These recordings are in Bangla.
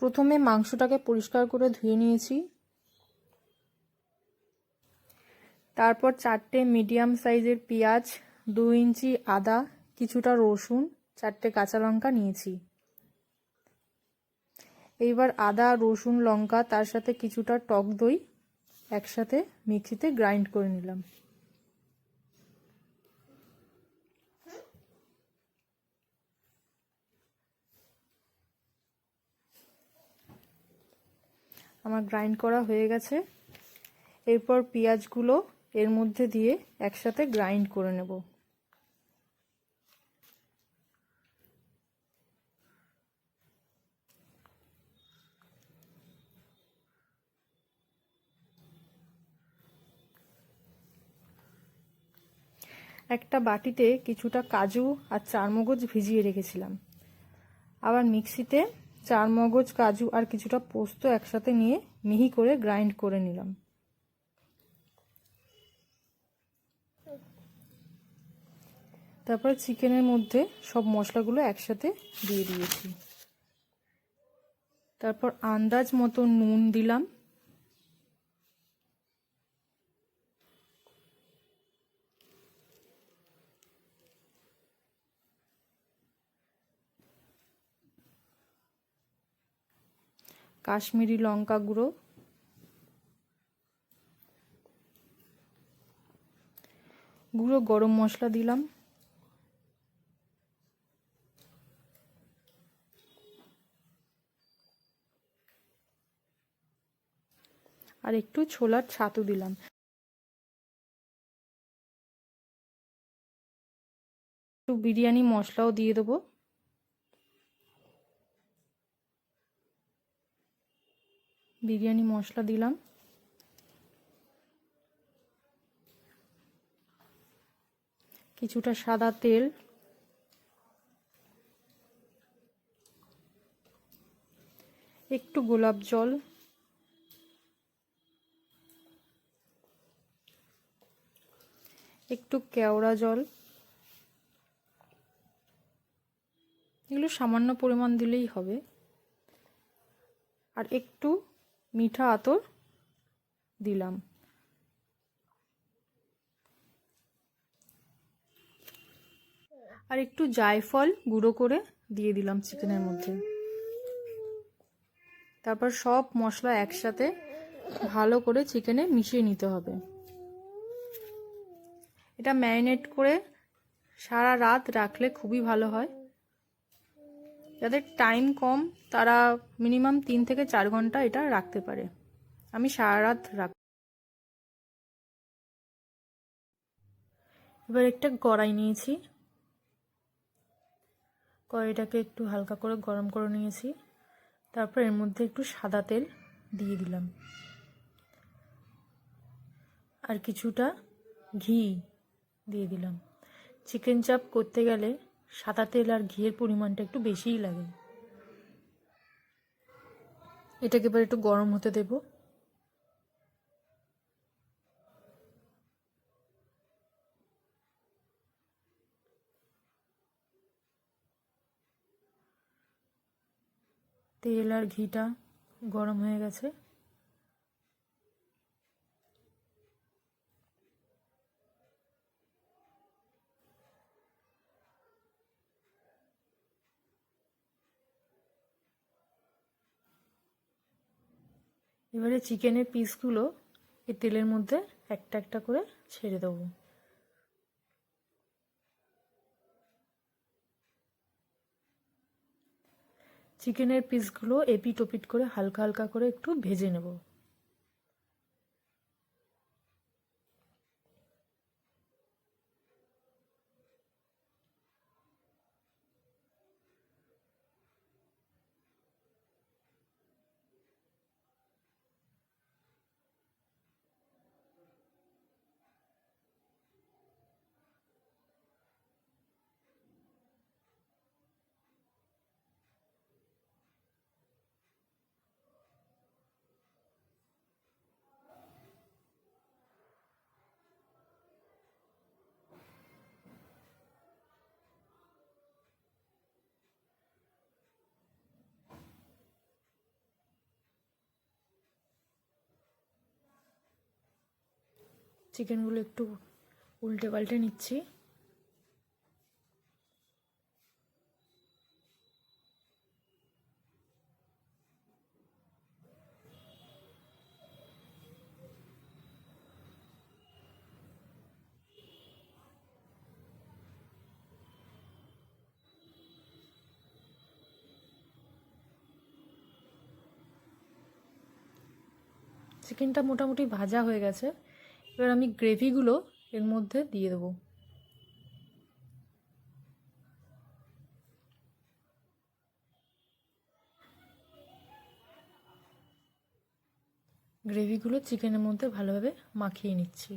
প্রথমে মাংসটাকে পরিষ্কার করে ধুয়ে নিয়েছি। তারপর 4টে মিডিয়াম সাইজের পেঁয়াজ, 2 ইঞ্চি আদা, কিছুটা রসুন, 4টে কাঁচা লঙ্কা নিয়েছি। এইবার আদা, রসুন, লঙ্কা তার সাথে কিছুটা টক দই একসাথে মিক্সিতে গ্রাইন্ড করে নিলাম। আমার গ্রাইন্ড করা হয়ে গেছে। এরপর পেঁয়াজগুলো এর মধ্যে দিয়ে একসাথে গ্রাইন্ড করে নেব। একটা বাটিতে কিছুটা কাজু আর চারমগজ ভিজিয়ে রেখেছিলাম। আবার মিক্সিতে চারমগজ, কাজু আর কিছুটা পোস্ত একসাথে নিয়ে মিহি করে গ্রাইন্ড করে নিলাম। তারপর চিকেনের মধ্যে সব মশলাগুলো একসাথে দিয়ে দিয়েছি। তারপর আন্দাজ মতো নুন দিলাম। কাশ্মীরি লঙ্কা গুঁড়ো, গুঁড়ো গরম মশলা দিলাম, আর একটু ছোলার ছাতু দিলাম। একটু বিরিয়ানি মশলাও দিয়ে দেবো। বিরিয়ানি মশলা দিলাম। কিছুটা সাদা তেল, একটু গোলাপ জল, একটু কেওড়া জল, এগুলো সামান্য পরিমাণ দিলেই হবে, আর একটু মিঠা আতর দিলাম। আর একটু জায়ফল গুঁড়ো করে দিয়ে দিলাম চিকেনের মধ্যে। তারপর সব মশলা একসাথে ভালো করে চিকেনে মিশিয়ে নিতে হবে। এটা ম্যারিনেট করে সারা রাত রাখলে খুবই ভালো হয়। যাদের টাইম কম তারা মিনিমাম 3 থেকে 4 ঘন্টা এটা রাখতে পারে। আমি সারা রাত রাখ। এবার একটা কড়াই নিয়েছি, কড়াইটাকে একটু হালকা করে গরম করে নিয়েছি। তারপর এর মধ্যে একটু সাদা তেল দিয়ে দিলাম, আর কিছুটা ঘি দিয়ে দিলাম। চিকেন চাপ করতে গেলে সাদা তেল আর ঘিয়ের পরিমাণটা একটু বেশিই লাগে। এটাকে এবার একটু গরম হতে দেব। তেল আর ঘিটা গরম হয়ে গেছে। এবারে চিকেনের পিসগুলো এই তেলের মধ্যে একটা একটা করে ছেড়ে দেবো। চিকেনের পিসগুলো এপিট ওপিট করে হালকা হালকা করে একটু ভেজে নেব। চিকেনগুলো একটু উল্টে পাল্টে নিচ্ছি। চিকেনটা মোটামুটি ভাজা হয়ে গেছে। এবার আমি গ্রেভিগুলো এর মধ্যে দিয়ে দেবো। গ্রেভিগুলো চিকেনের মধ্যে ভালোভাবে মাখিয়ে নিচ্ছি।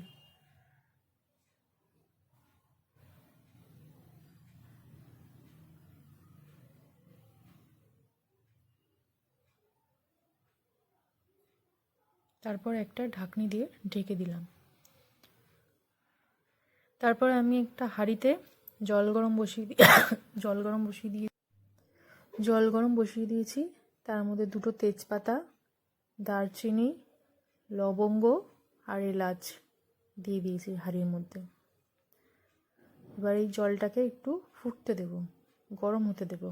তারপর একটা ঢাকনি দিয়ে ঢেকে দিলাম। তারপরে আমি একটা হাঁড়িতে জল গরম বসিয়ে দিয়েছি। তার মধ্যে 2টো তেজপাতা, দারচিনি, লবঙ্গ আর এলাচ দিয়ে দিয়েছি হাঁড়ির মধ্যে। এবার এই জলটাকে একটু ফুটতে দেব, গরম হতে দেব।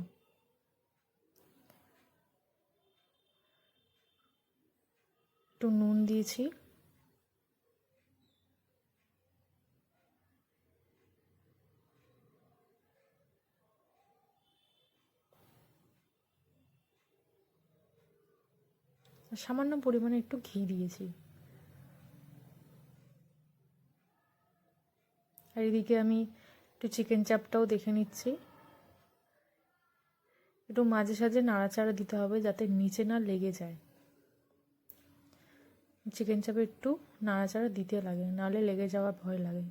একটু নুন দিয়েছি। সামান্য পরিমাণে একটু ঘি দিয়েছি। আর এদিকে আমি একটু চিকেন চাপটাও দেখে নিচ্ছি। একটু মাঝে সাঝে নাড়াচাড়া দিতে হবে যাতে নিচে না লেগে যায়। চিকেন চাপে একটু নাড়াচাড়া দিতে লাগে, নাহলে লেগে যাওয়ার ভয় লাগে।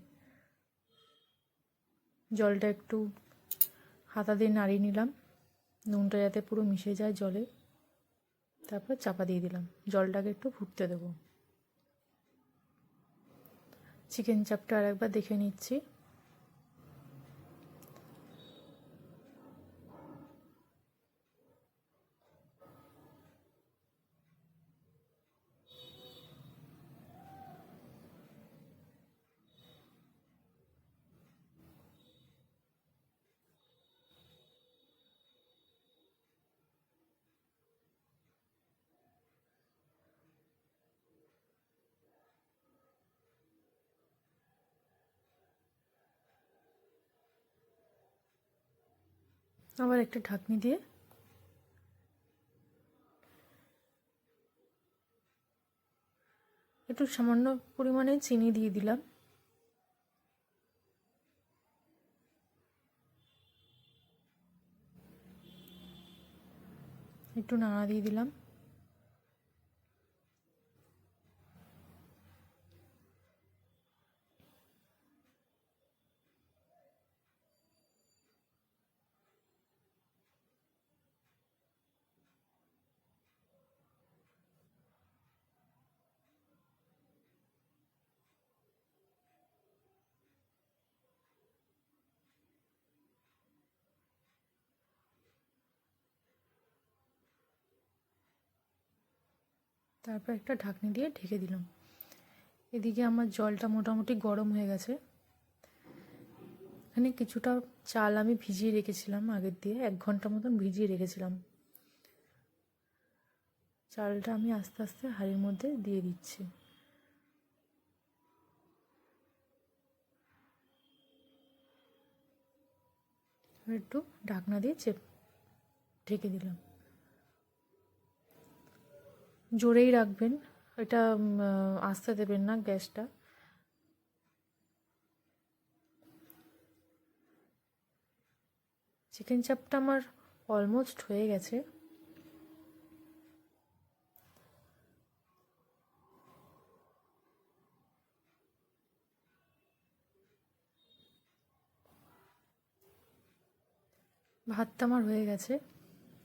জলটা একটু হাতা দিয়ে নাড়িয়ে নিলাম, নুনটা যাতে পুরো মিশে যায় জলে। তারপর চাপা দিয়ে দিলাম, জলটাকে একটু ফুটতে দেবো। চিকেন চাপটা আর একবার দেখে নিচ্ছি। আবার একটা ঢাকনি দিয়ে একটু সামান্য পরিমাণে চিনি দিয়ে দিলাম। একটু নাড়া দিয়ে দিলাম। তারপর একটা ঢাকনি দিয়ে ঢেকে দিলাম। এদিকে আমার জলটা মোটামুটি গরম হয়ে গেছে। এখানে কিছুটা চাল আমি ভিজিয়ে রেখেছিলাম, আগের দিয়ে 1 ঘন্টা মতন ভিজিয়ে রেখেছিলাম। চালটা আমি আস্তে আস্তে হাঁড়ির মধ্যে দিয়ে দিচ্ছি। একটু ঢাকনা দিয়ে ঢেকে দিলাম। জোরেই রাখবেন, এটা আস্তে দেবেন না গ্যাসটা। চিকেন চাপটা আমার অলমোস্ট হয়ে গেছে। ভাতটা আমার হয়ে গেছে,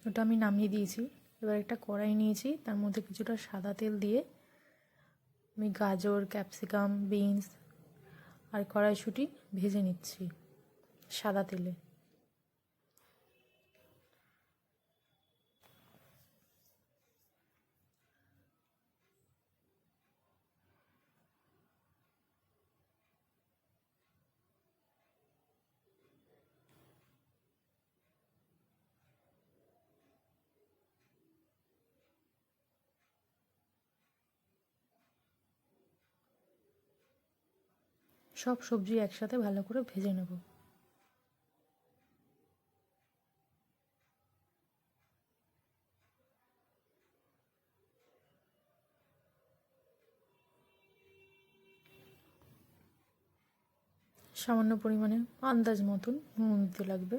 ওটা আমি নামিয়ে দিয়েছি। এবার একটা কড়াই নিয়েছি, তার মধ্যে কিছুটা সাদা তেল দিয়ে আমি গাজর, ক্যাপসিকাম, বিনস আর কড়াইশুঁটি ভেজে নিচ্ছি সাদা তেলে। সব সবজি একসাথে ভালো করে ভেজে নেব। সামান্য পরিমাণে আন্দাজ মতন নুন দিতে লাগবে,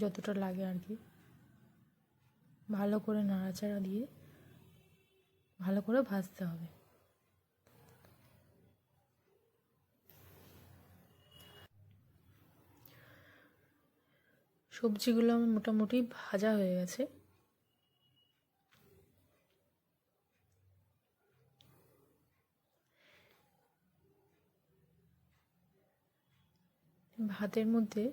যতটা লাগে আর কি। ভালো করে নাড়াচাড়া দিয়ে ভালো করে ভাজতে হবে। সবজিগুলো আমার মোটামুটি ভাজা হয়ে গেছে। ভাতের মধ্যে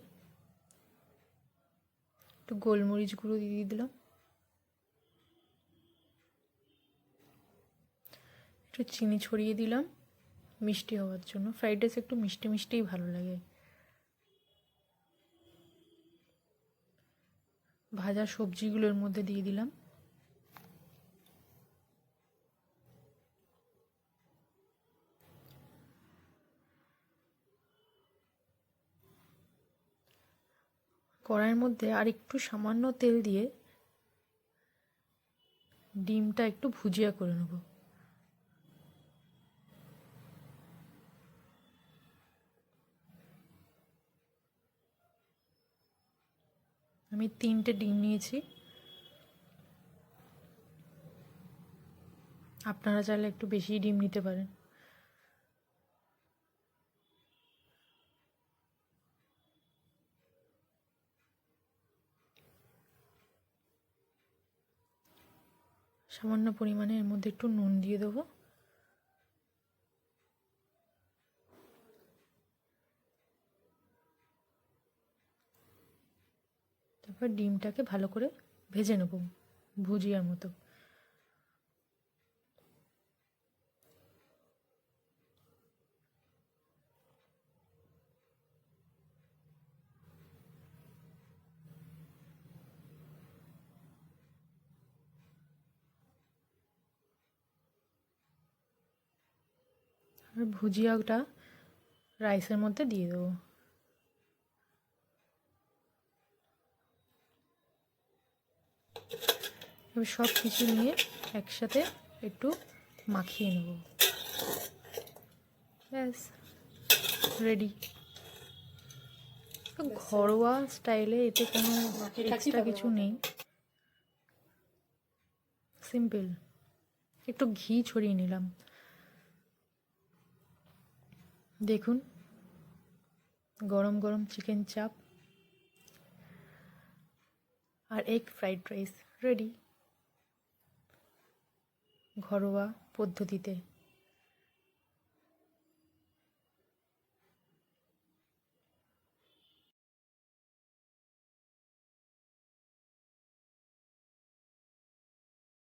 একটু গোলমরিচ গুঁড়ো দিয়ে দিলাম, একটু চিনি ছড়িয়ে দিলাম মিষ্টি হওয়ার জন্য। ফ্রাইড রাইস একটু মিষ্টি মিষ্টিই ভালো লাগে। ভাজা সবজিগুলোর মধ্যে দিয়ে দিলাম। কড়াইয়ের মধ্যে আর একটু সামান্য তেল দিয়ে ডিমটা একটু ভুজিয়া করে নেব। আমি 3টে ডিম নিয়েছি, আপনারা চাইলে একটু বেশি ডিম নিতে পারেন। সামান্য পরিমাণে এর মধ্যে একটু নুন দিয়ে দেবো। তারপর ডিমটাকে ভালো করে ভেজে নেব ভুজিয়ার মতো। আর ভুজিয়াটা রাইসের মধ্যে দিয়ে দেবো। এবার সব কিছু নিয়ে একসাথে একটু মাখিয়ে নেব। ব্যাস রেডি। ঘরোয়া স্টাইলে, এতে কোনো এক্সট্রা কিছু নেই, সিম্পল। একটু ঘি ছড়িয়ে নিলাম। দেখুন, গরম গরম চিকেন চাপ আর এগ ফ্রাইড রাইস রেডি, ঘরোয়া পদ্ধতিতে।